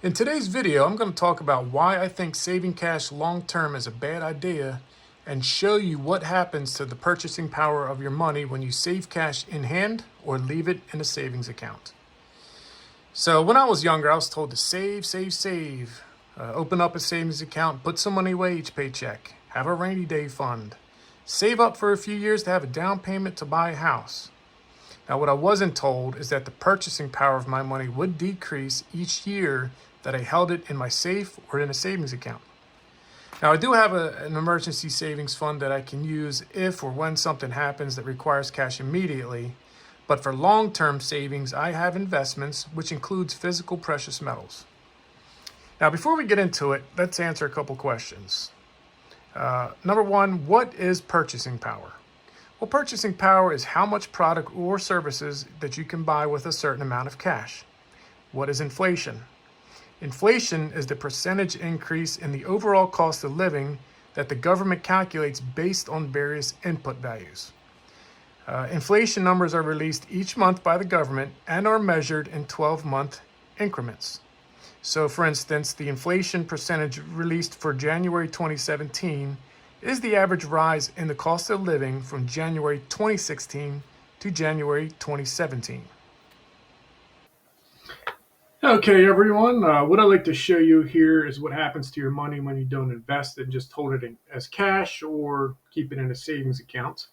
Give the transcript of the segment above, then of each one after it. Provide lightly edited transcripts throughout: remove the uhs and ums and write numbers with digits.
In today's video, I'm going to talk about why I think saving cash long term is a bad idea and show you what happens to the purchasing power of your money when you save cash in hand or leave it in a savings account. So, when I was younger, I was told to save, save, save. Open up a savings account, put some money away each paycheck, have a rainy day fund, save up for a few years to have a down payment to buy a house. Now, what I wasn't told is that the purchasing power of my money would decrease each year that I held it in my safe or in a savings account. Now, I do have an emergency savings fund that I can use if or when something happens that requires cash immediately. But for long-term savings, I have investments, which includes physical precious metals. Now, before we get into it, let's answer a couple questions. Number one, what is purchasing power? Well, purchasing power is how much product or services that you can buy with a certain amount of cash. What is inflation? Inflation is the percentage increase in the overall cost of living that the government calculates based on various input values. Inflation numbers are released each month by the government and are measured in 12-month increments. So, for instance, the inflation percentage released for January 2017 is the average rise in the cost of living from January 2016 to January 2017. Okay, everyone, what I'd like to show you here is what happens to your money when you don't invest it and just hold it as cash or keep it in a savings account.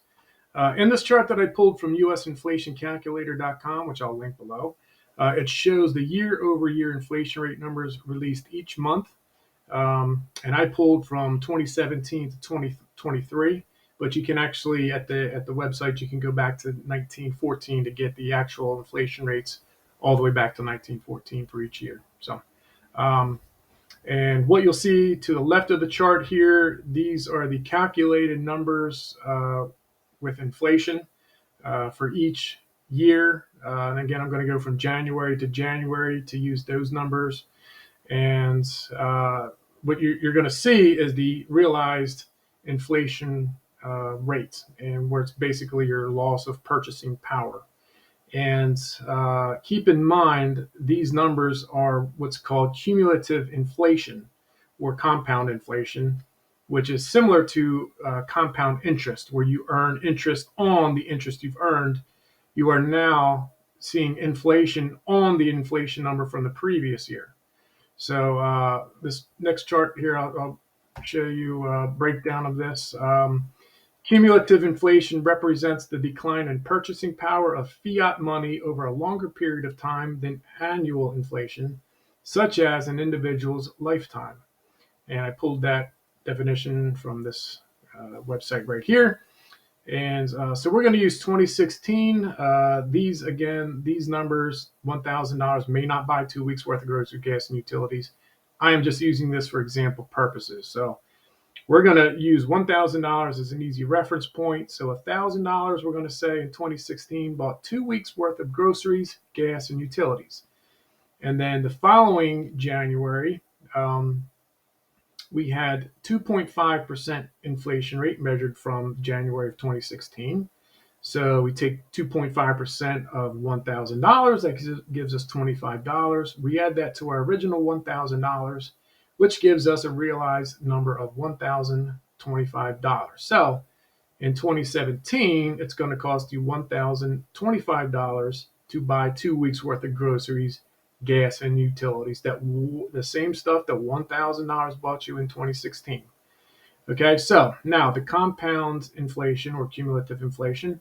In this chart that I pulled from usinflationcalculator.com, which I'll link below, it shows the year-over-year inflation rate numbers released each month. And I pulled from 2017 to 2023, but you can actually at the website you can go back to 1914 to get the actual inflation rates all the way back to 1914 for each year. So, um, and what you'll see to the left of the chart here, these are the calculated numbers with inflation for each year. And again, I'm going to go from January to January to use those numbers. And what you're going to see is the realized inflation rate, and where it's basically your loss of purchasing power. And keep in mind, these numbers are what's called cumulative inflation or compound inflation, which is similar to compound interest, where you earn interest on the interest you've earned. You are now seeing inflation on the inflation number from the previous year. So this next chart here, I'll show you a breakdown of this. Cumulative inflation represents the decline in purchasing power of fiat money over a longer period of time than annual inflation, such as an individual's lifetime. And I pulled that definition from this website right here. And so we're going to use 2016. These numbers, $1,000 may not buy 2 weeks worth of grocery, gas, and utilities. I am just using this for example purposes. So we're going to use $1,000 as an easy reference point. So $1,000, we're going to say in 2016 bought 2 weeks worth of groceries, gas, and utilities. And then the following January, we had 2.5% inflation rate measured from January of 2016. So we take 2.5% of $1,000, that gives us $25. We add that to our original $1,000, which gives us a realized number of $1,025. So in 2017, it's going to cost you $1,025 to buy 2 weeks worth of groceries, gas, and utilities. The same stuff that $1,000 bought you in 2016. Okay, so now the compound inflation or cumulative inflation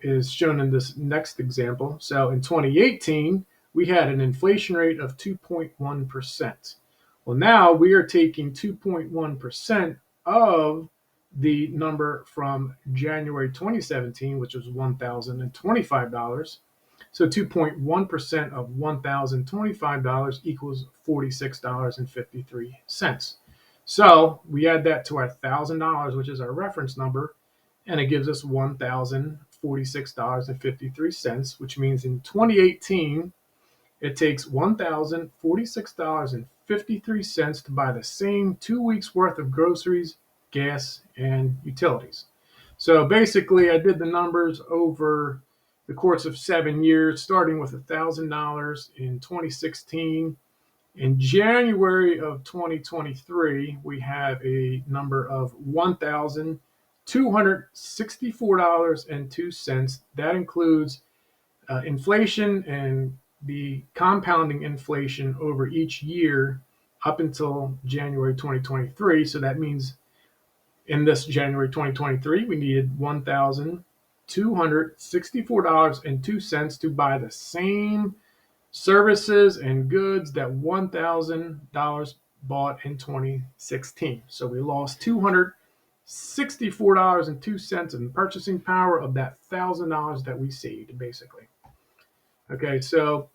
is shown in this next example. So in 2018, we had an inflation rate of 2.1%. Well, now we are taking 2.1% of the number from January 2017, which was $1,025. So 2.1% of $1,025 equals $46.53. So we add that to our $1,000, which is our reference number, and it gives us $1,046.53, which means in 2018, it takes $1,046.53 to buy the same 2 weeks worth of groceries, gas, and utilities. So basically, I did the numbers over the course of 7 years, starting with $1,000 in 2016 In January of 2023, we have a number of $1,264.02. That includes inflation and the compounding inflation over each year up until January 2023. So that means in this January 2023, we needed $1,264.02 to buy the same services and goods that $1,000 bought in 2016. So we lost $264.02 in purchasing power of that $1,000 that we saved, basically. Okay, so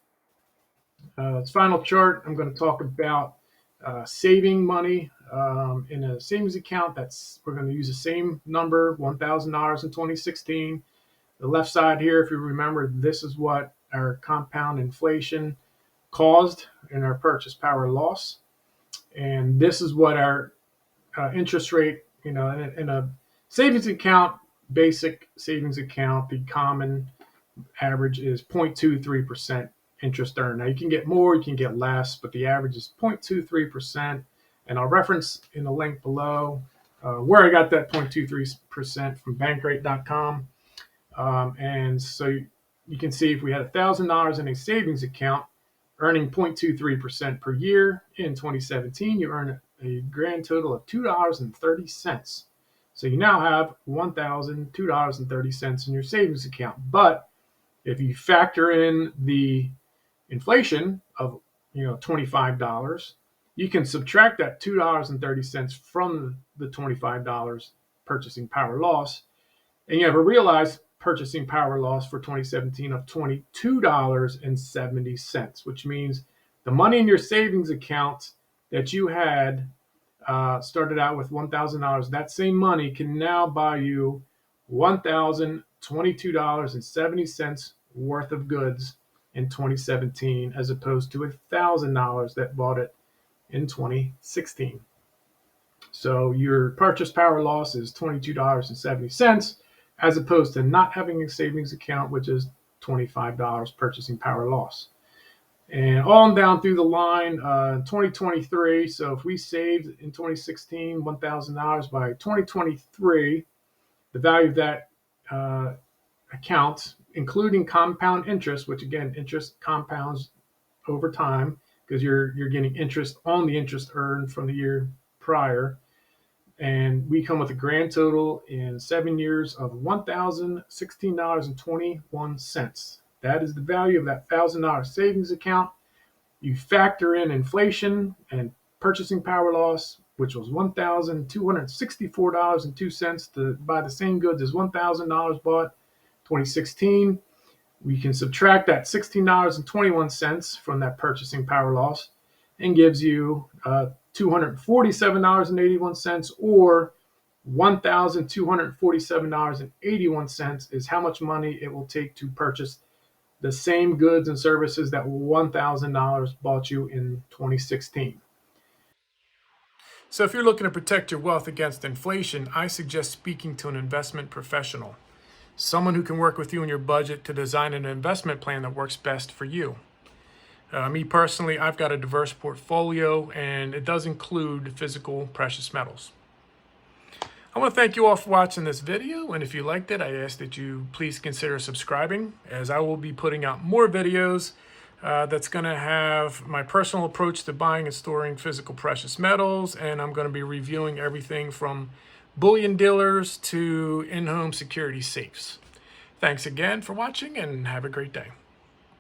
this final chart, I'm going to talk about saving money in a savings account. We're going to use the same number, $1,000 in 2016. The left side here, if you remember, this is what our compound inflation caused in our purchase power loss. And this is what our interest rate, in a savings account, basic savings account, the common average is 0.23% interest earned. Now you can get more, you can get less, but the average is 0.23%. And I'll reference in the link below where I got that 0.23% from bankrate.com. And so you can see if we had $1,000 in a savings account earning 0.23% per year in 2017, you earn a grand total of $2.30. So you now have $1,002.30 in your savings account. But if you factor in the inflation of $25, you can subtract that $2.30 from the $25 purchasing power loss, and you have a realized purchasing power loss for 2017 of $22.70, which means the money in your savings account that you had started out with $1,000, that same money can now buy you $1,022.70 worth of goods in 2017, as opposed to $1,000 that bought it in 2016. So your purchase power loss is $22.70, as opposed to not having a savings account, which is $25 purchasing power loss. And on down through the line, 2023. So if we saved in 2016 $1,000, by 2023, the value of that account, including compound interest, which again, interest compounds over time because you're getting interest on the interest earned from the year prior. And we come with a grand total in 7 years of $1,016.21. That is the value of that $1,000 savings account. You factor in inflation and purchasing power loss, which was $1,264.02 to buy the same goods as $1,000 bought 2016. We can subtract that $16.21 from that purchasing power loss and gives you $247.81, or $1,247.81 is how much money it will take to purchase the same goods and services that $1,000 bought you in 2016. So if you're looking to protect your wealth against inflation, I suggest speaking to an investment professional, someone who can work with you and your budget to design an investment plan that works best for you. Me personally, I've got a diverse portfolio, and it does include physical precious metals. I want to thank you all for watching this video, and if you liked it, I ask that you please consider subscribing, as I will be putting out more videos that's going to have my personal approach to buying and storing physical precious metals, and I'm going to be reviewing everything from bullion dealers to in-home security safes. Thanks again for watching, and have a great day.